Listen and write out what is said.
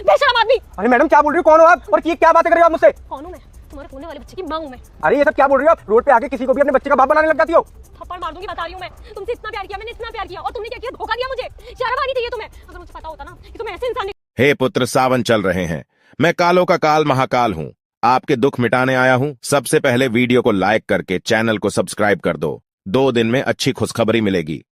बेशरम आदमी। अरे मैडम क्या बोल रही हो, कौन हो आप और ये क्या बातें कर रही हो आप मुझसे? कौन हूँ मैं? तुम्हारे होने वाले बच्चे की माँ हूँ मैं। अरे ये सब क्या बोल रही हो आप? रोड पे आके किसी को भी अपने बच्चे का बाप बनाने लग जाती हो। थप्पड़ मार दूंगी, बता रही हूँ मैं। तुमसे इतना प्यार किया मैंने, इतना प्यार किया, और तुमने क्या किया? धोखा दिया मुझे। शर्म आनी चाहिए तुम्हें। अगर मुझे पता होता ना कि तुम ऐसे इंसान। हे पुत्र, सावन चल रहे हैं। मैं कालों का काल महाकाल हूँ। आपके दुख मिटाने आया हूँ। सबसे पहले वीडियो को लाइक करके चैनल को सब्सक्राइब कर दो। 2 दिन में अच्छी खुशखबरी मिलेगी।